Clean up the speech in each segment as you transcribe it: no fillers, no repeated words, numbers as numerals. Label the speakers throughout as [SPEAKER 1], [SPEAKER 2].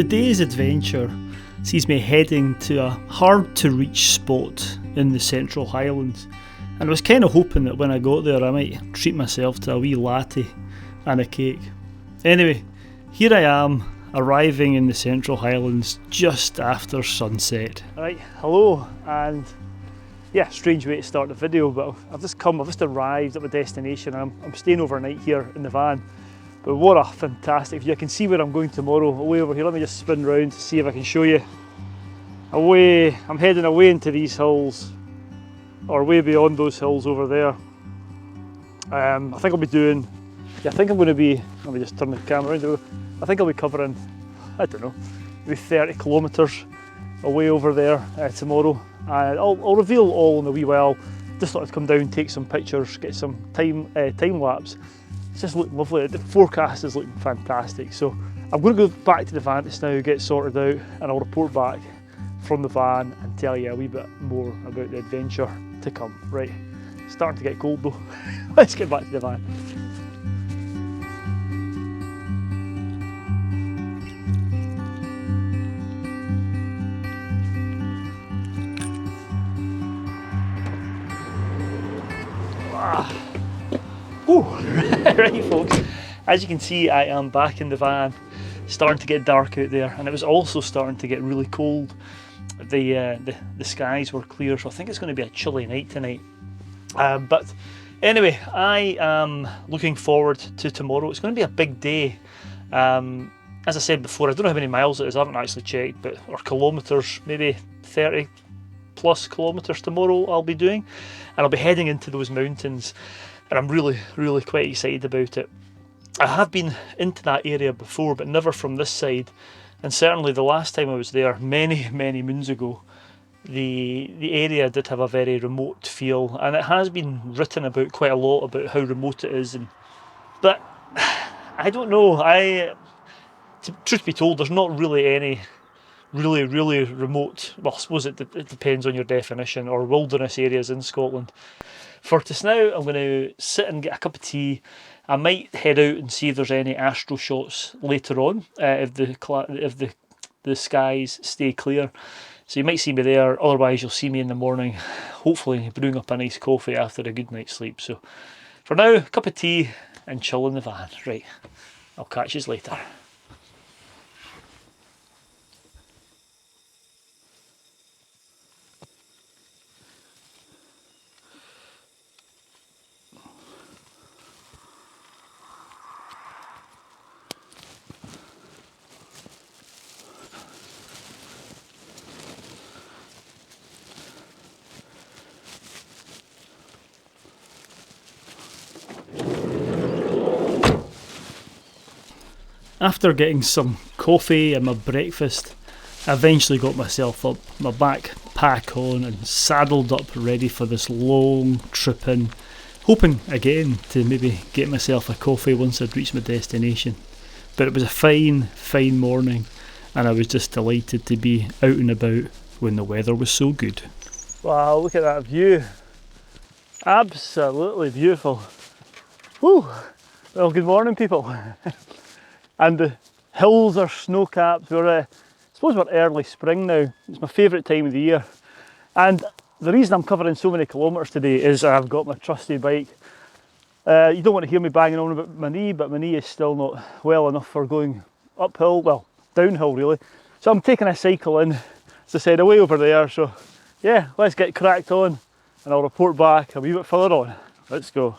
[SPEAKER 1] Today's adventure sees me heading to a hard to reach spot in the Central Highlands, and I was kind of hoping that when I got there I might treat myself to a wee latte and a cake. Anyway, here I am arriving in the Central Highlands just after sunset. Alright, hello, and yeah, strange way to start the video, but I've just arrived at my destination. I'm staying overnight here in the van. But what a fantastic view. I can see where I'm going tomorrow, away over here. Let me just spin round to see if I can show you. Away, I'm heading away into these hills, or way beyond those hills over there. I think I'll be doing, let me just turn the camera around. I think I'll be covering, I don't know, maybe 30 kilometres away over there tomorrow. I'll reveal all in a wee while. Just thought I'd come down, take some pictures, get some time lapse. It's just looking lovely. The forecast is looking fantastic. So I'm going to go back to the van just now, get sorted out, and I'll report back from the van and tell you a wee bit more about the adventure to come. Right, it's starting to get cold though. Let's get back to the van. Right folks, as you can see I am back in the van. Starting to get dark out there, and it was also starting to get really cold. The skies were clear, so I think it's going to be a chilly night tonight. But anyway, I am looking forward to tomorrow. It's going to be a big day. As I said before, I don't know how many miles it is, I haven't actually checked, or kilometres, maybe 30 plus kilometres tomorrow I'll be doing, and I'll be heading into those mountains. And I'm really quite excited about it. I have been into that area before, but never from this side. And certainly the last time I was there, many moons ago, the area did have a very remote feel. And it has been written about quite a lot about how remote it is. But I don't know. Truth be told, there's not really any really remote, well, I suppose it depends on your definition, or wilderness areas in Scotland. For just now, I'm going to sit and get a cup of tea. I might head out and see if there's any astro shots later on, if the skies stay clear. So you might see me there, otherwise you'll see me in the morning, hopefully brewing up a nice coffee after a good night's sleep. So for now, cup of tea and chill in the van. Right, I'll catch you later. After getting some coffee and my breakfast, I eventually got myself up, my backpack on, and saddled up ready for this long trip in, hoping again to maybe get myself a coffee once I'd reached my destination. But it was a fine morning, and I was just delighted to be out and about when the weather was so good. Wow, look at that view. Absolutely beautiful. Whew. Well, good morning people. And the hills are snow-capped. I suppose we're early spring now. It's my favourite time of the year. And the reason I'm covering so many kilometres today is I've got my trusty bike. You don't want to hear me banging on about my knee, but my knee is still not well enough for going uphill, well, downhill really. So I'm taking a cycle in, as I said, away over there. So yeah, let's get cracked on and I'll report back a wee bit further on. Let's go.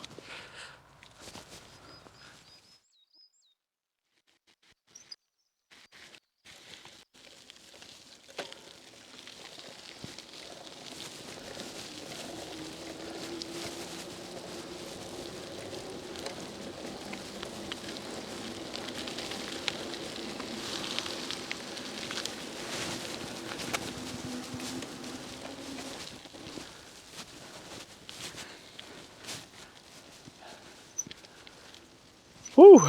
[SPEAKER 1] Whew.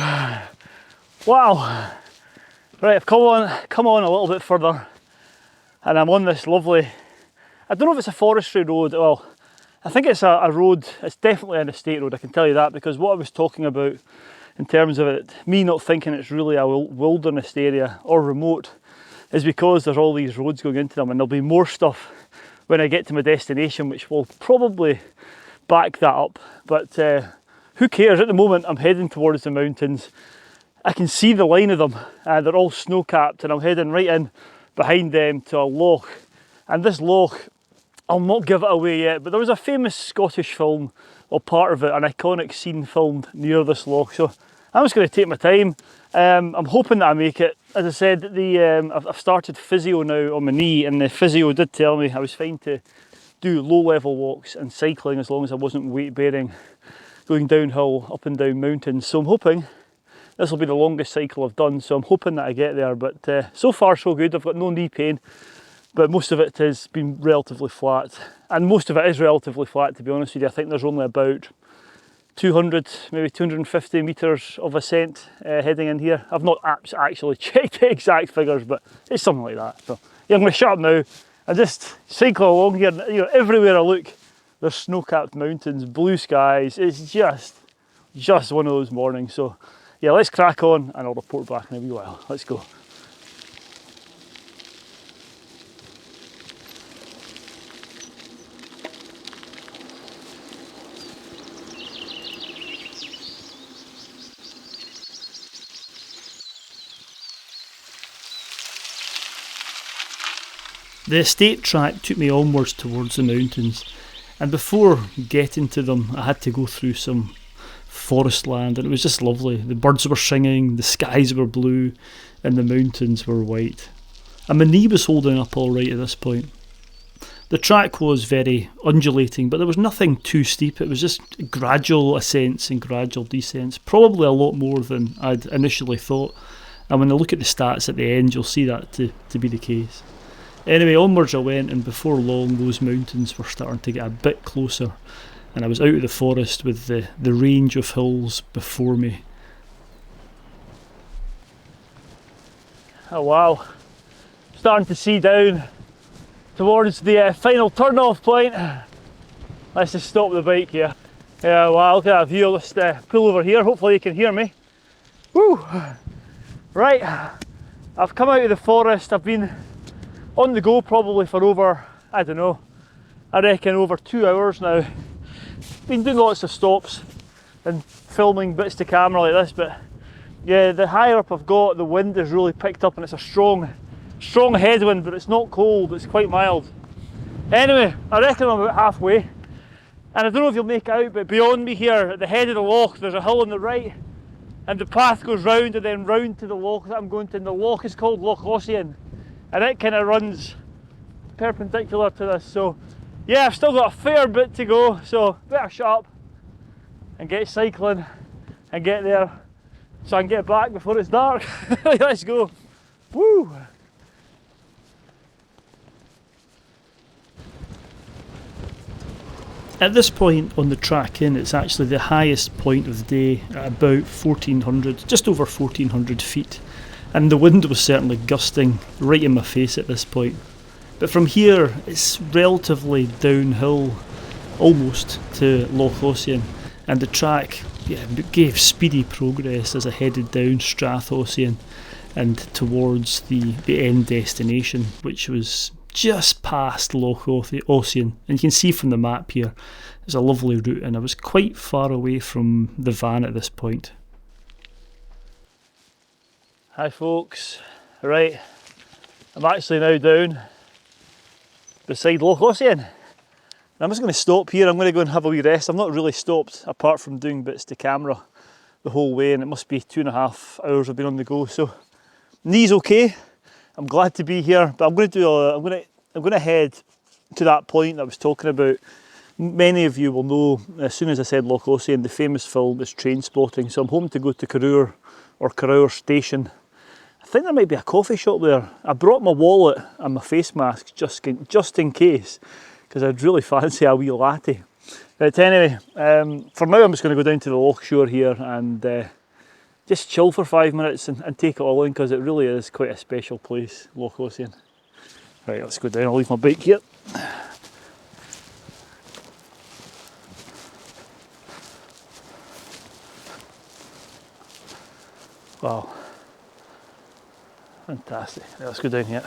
[SPEAKER 1] Wow. Right, I've come on a little bit further, and I'm on this lovely, I don't know if it's a forestry road. Well, I think it's a road. It's definitely an estate road, I can tell you that, because what I was talking about in terms of it, me not thinking it's really a wilderness area or remote, is because there's all these roads going into them, and there'll be more stuff when I get to my destination, which will probably back that up. But who cares? At the moment, I'm heading towards the mountains. I can see the line of them. They're all snow-capped, and I'm heading right in behind them to a loch. And this loch, I'll not give it away yet, but there was a famous Scottish film, or part of it, an iconic scene filmed near this loch. So I'm just going to take my time. I'm hoping that I make it. As I said, I've started physio now on my knee, and the physio did tell me I was fine to do low-level walks and cycling as long as I wasn't weight-bearing, going downhill, up and down mountains. So I'm hoping this will be the longest cycle I've done, so I'm hoping that I get there. But so far so good. I've got no knee pain, but most of it has been relatively flat, and most of it is relatively flat, to be honest with you. I think there's only about 200, maybe 250 metres of ascent heading in here. I've not actually checked the exact figures, but it's something like that. So yeah, I'm going to shut up now and just cycle along here. You know, everywhere I look, there's snow-capped mountains, blue skies. It's just one of those mornings. So yeah, let's crack on, and I'll report back in a wee while. Let's go. The estate track took me onwards towards the mountains, and before getting to them I had to go through some forest land, and it was just lovely. The birds were singing, the skies were blue, and the mountains were white. And my knee was holding up alright at this point. The track was very undulating, but there was nothing too steep. It was just gradual ascents and gradual descents, probably a lot more than I'd initially thought. And when I look at the stats at the end, you'll see that to be the case. Anyway, onwards I went, and before long those mountains were starting to get a bit closer, and I was out of the forest with the range of hills before me. Oh wow, starting to see down towards the final turn-off point. Let's just stop the bike here. Yeah, wow, look at that view. Let's pull over here, hopefully you can hear me. Woo! Right, I've come out of the forest. I've been on the go probably for over, I don't know, I reckon over 2 hours now. Been doing lots of stops and filming bits to camera like this, but yeah, the higher up I've got, the wind has really picked up, and it's a strong headwind, but it's not cold, it's quite mild. Anyway, I reckon I'm about halfway, and I don't know if you'll make it out, but beyond me here, at the head of the loch, there's a hill on the right, and the path goes round and then round to the loch that I'm going to, and the loch is called Loch Lothian. And it kind of runs perpendicular to this, so yeah, I've still got a fair bit to go, so better shut up and get cycling and get there so I can get back before it's dark. Let's go. Woo! At this point on the track in, it's actually the highest point of the day at about 1400, just over 1400 feet. And the wind was certainly gusting right in my face at this point. But from here, it's relatively downhill, almost to Loch Lothian, and the track gave speedy progress as I headed down Strath Ossian and towards the end destination, which was just past Loch Ossian. And you can see from the map here, it's a lovely route, and I was quite far away from the van at this point. Hi folks, right, I'm actually now down beside Loch Lothian. I'm just going to stop here. I'm going to go and have a wee rest. I've not really stopped apart from doing bits to camera the whole way, and it must be 2.5 hours I've been on the go, so knee's okay. I'm glad to be here, but I'm going to head to that point that I was talking about. Many of you will know, as soon as I said Loch Lothian, the famous film is Trainspotting, so I'm hoping to go to Corrour or Corrour Station. I think there might be a coffee shop there. I brought my wallet and my face mask just in case, because I'd really fancy a wee latte. But anyway, for now I'm just going to go down to the loch shore here and just chill for 5 minutes and take it all in, because it really is quite a special place, Loch Lothian. Right, let's go down. I'll leave my bike here. Wow. Fantastic. Right, let's go down here.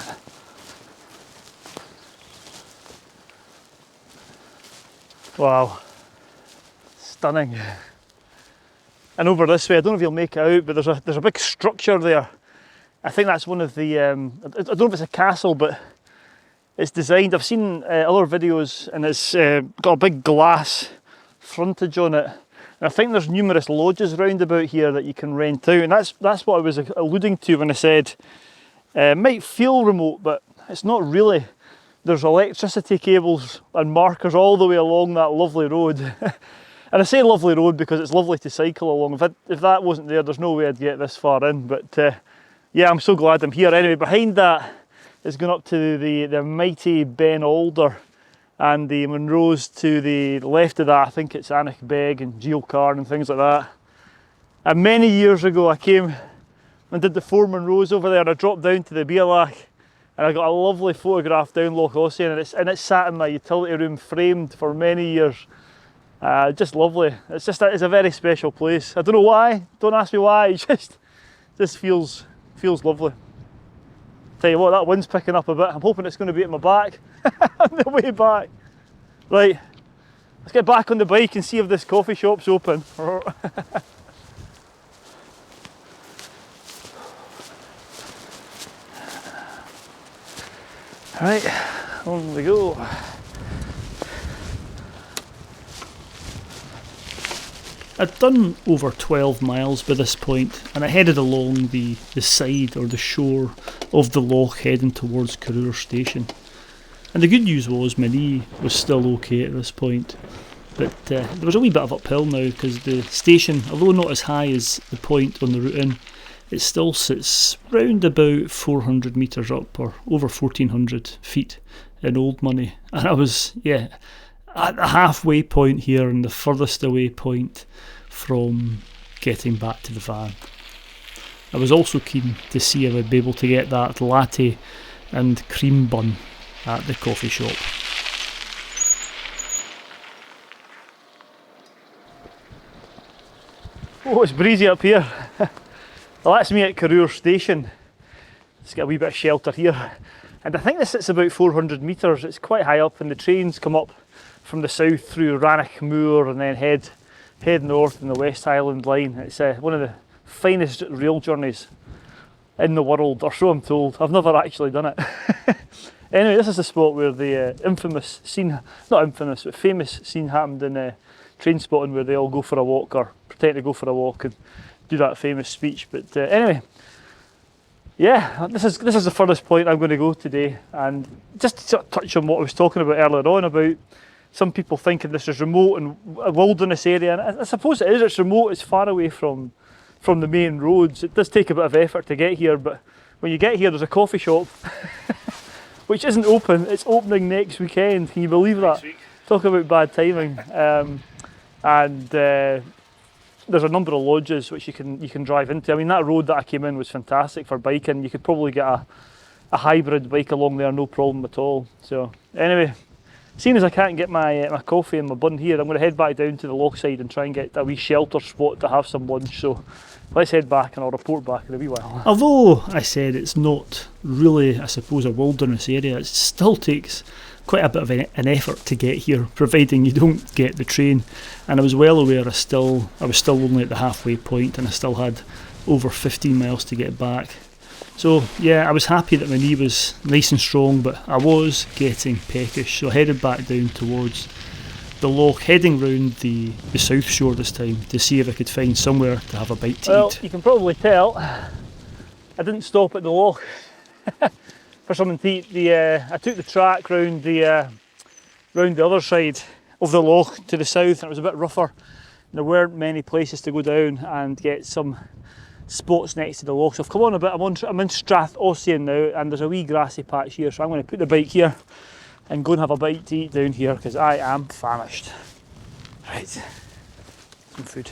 [SPEAKER 1] Wow, stunning. And over this way, I don't know if you'll make it out, but there's a big structure there. I think that's one of the, I don't know if it's a castle, but it's designed, I've seen other videos, and it's got a big glass frontage on it. And I think there's numerous lodges round about here that you can rent out, and that's what I was alluding to when I said it might feel remote, but it's not really. There's electricity cables and markers all the way along that lovely road. And I say lovely road because it's lovely to cycle along. If that wasn't there, there's no way I'd get this far in. But yeah, I'm so glad I'm here. Anyway, behind that is going up to the mighty Ben Alder, and the Munros to the left of that. I think it's Anich Beg and Geocarn and things like that. And many years ago I came and did the 4 Munros over there. I dropped down to the Bealach, and I got a lovely photograph down Loch Ossian, and it's sat in my utility room framed for many years. Just lovely. It's a very special place. I don't know why, don't ask me why, it just feels lovely. Tell you what, that wind's picking up a bit. I'm hoping it's going to be at my back on the way back. Right, let's get back on the bike and see if this coffee shop's open. Right, on we go. I'd done over 12 miles by this point, and I headed along the side or the shore of the loch heading towards Corrour station. And the good news was my knee was still okay at this point, but there was a wee bit of uphill now because the station, although not as high as the point on the route in, it still sits round about 400 metres up, or over 1400 feet in old money. And I was, yeah, at the halfway point here and the furthest away point from getting back to the van. I was also keen to see if I'd be able to get that latte and cream bun at the coffee shop. Oh, it's breezy up here. Well, that's me at Corrour station. Let's get a wee bit of shelter here. And I think this sits about 400 metres. It's quite high up, and the trains come up from the south through Rannoch Moor and then head north in the West Highland line. It's one of the finest rail journeys in the world, or so I'm told. I've never actually done it. Anyway, this is the spot where the infamous scene, not infamous, but famous scene happened in Train Spotting, where they all go for a walk, or pretend to go for a walk and do that famous speech. But anyway, yeah, this is the furthest point I'm going to go today. And just to sort of touch on what I was talking about earlier on, about some people thinking this is remote and a wilderness area, and I suppose it is. It's remote, it's far away from the main roads. It does take a bit of effort to get here, but when you get here there's a coffee shop which isn't open. It's opening next weekend. Can you believe that? Talk about bad timing. And there's a number of lodges which you can drive into. I mean, that road that I came in was fantastic for biking. You could probably get a hybrid bike along there, no problem at all. So anyway, seeing as I can't get my coffee and my bun here, I'm going to head back down to the loch side and try and get a wee shelter spot to have some lunch. So let's head back and I'll report back in a wee while. Although I said it's not really, I suppose, a wilderness area, it still takes quite a bit of an effort to get here, providing you don't get the train. And I was well aware I was still only at the halfway point, and I still had over 15 miles to get back. So yeah, I was happy that my knee was nice and strong, but I was getting peckish, so I headed back down towards the loch, heading round the south shore this time to see if I could find somewhere to have a bite to eat. Well, you can probably tell I didn't stop at the loch for something to eat. I took the track round the other side of the loch to the south, and it was a bit rougher. There weren't many places to go down and get some spots next to the loch. So I've come on a bit. I'm in Strath Ossian now, and there's a wee grassy patch here, so I'm going to put the bike here and go and have a bite to eat down here because I am famished. Right, some food.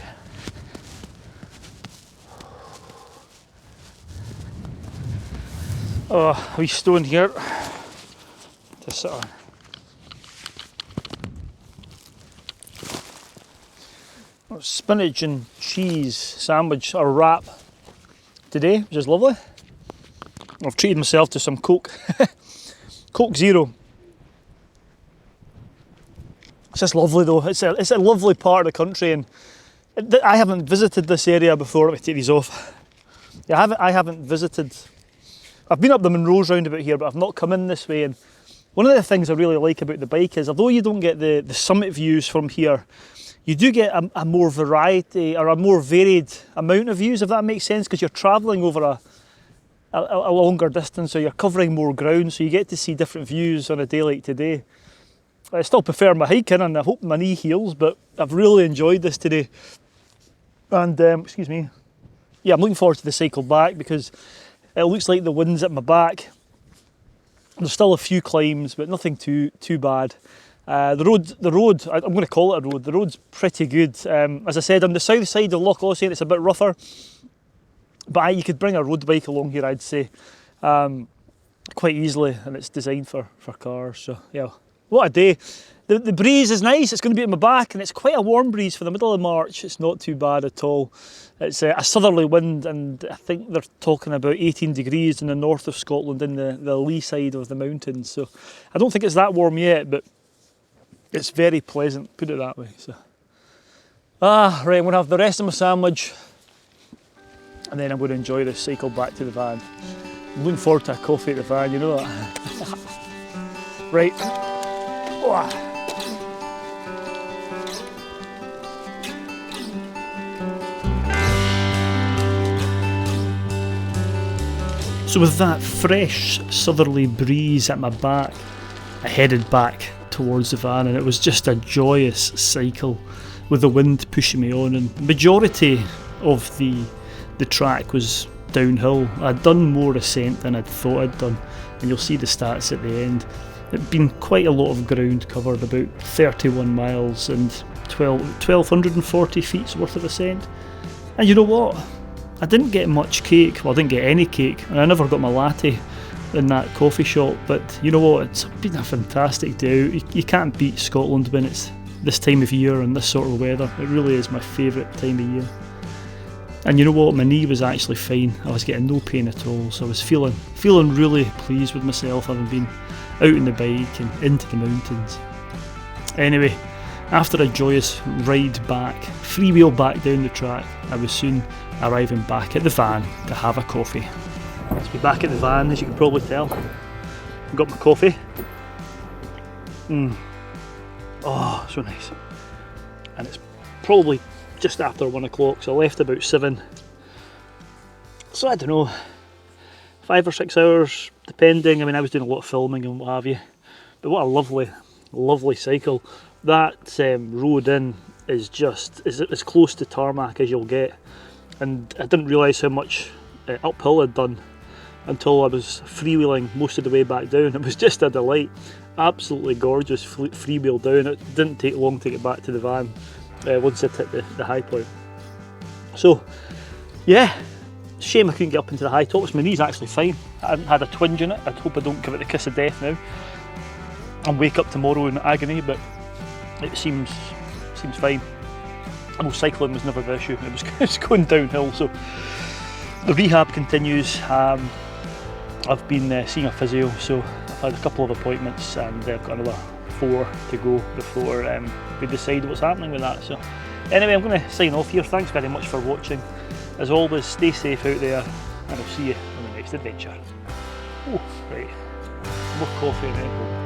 [SPEAKER 1] Oh, a wee stone here to sit on. Spinach and cheese sandwich or wrap today, which is lovely. I've treated myself to some Coke. Coke Zero. It's just lovely though. It's a lovely part of the country, and I haven't visited this area before. Let me take these off. Yeah, I haven't visited. I've been up the Munros roundabout here, but I've not come in this way. And one of the things I really like about the bike is, although you don't get the summit views from here, you do get a more variety or a more varied amount of views, if that makes sense, because you're travelling over a longer distance, so you're covering more ground, so you get to see different views on a day like today. I still prefer my hiking, and I hope my knee heals, but I've really enjoyed this today. And, excuse me, yeah, I'm looking forward to the cycle back, because it looks like the wind's at my back. There's still a few climbs, but nothing too bad. The road, I'm going to call it a road, the road's pretty good. As I said, on the south side of Loch Lothian it's a bit rougher, but you could bring a road bike along here, I'd say, quite easily, and it's designed for cars, so yeah. What a day. The breeze is nice, it's going to be at my back, and it's quite a warm breeze for the middle of March. It's not too bad at all. It's a southerly wind, and I think they're talking about 18 degrees in the north of Scotland in the lee side of the mountains. So I don't think it's that warm yet, but it's very pleasant, put it that way. So, right, I'm going to have the rest of my sandwich, and then I'm going to enjoy this cycle back to the van. I'm looking forward to a coffee at the van, you know that. Right. So with that fresh southerly breeze at my back, I headed back towards the van, and it was just a joyous cycle with the wind pushing me on, and the majority of the track was downhill. I'd done more ascent than I'd thought I'd done, and you'll see the stats at the end. It'd been quite a lot of ground covered, about 31 miles and 1,240 feet's worth of ascent. And you know what? I didn't get much cake. Well, I didn't get any cake, and I never got my latte in that coffee shop, but you know what? It's been a fantastic day out. You can't beat Scotland when it's this time of year and this sort of weather. It really is my favourite time of year. And you know what? My knee was actually fine. I was getting no pain at all, so I was feeling really pleased with myself, having been out on the bike and into the mountains. Anyway, after a joyous ride back, freewheel back down the track, I was soon arriving back at the van to have a coffee. Let's be back at the van, as you can probably tell. I've got my coffee. Oh, so nice. And it's probably just after 1 o'clock, so I left about 7. So I don't know, 5 or 6 hours, depending. I mean, I was doing a lot of filming and what have you. But what a lovely cycle. That road in is just as close to tarmac as you'll get. And I didn't realise how much uphill I'd done until I was freewheeling most of the way back down. It was just a delight. Absolutely gorgeous freewheel down. It didn't take long to get back to the van once I hit the high point. So, yeah, shame I couldn't get up into the high tops. My knee's actually fine. I haven't had a twinge in it. I hope I don't give it the kiss of death now and wake up tomorrow in agony, but it seems fine. I know cycling was never the issue. It was going downhill, so the rehab continues. I've been seeing a physio, so I've had a couple of appointments, and I've got another 4 to go before we decide what's happening with that. So anyway, I'm going to sign off here. Thanks very much for watching. As always, stay safe out there, and I'll see you on the next adventure. Oh, right, more coffee and apple.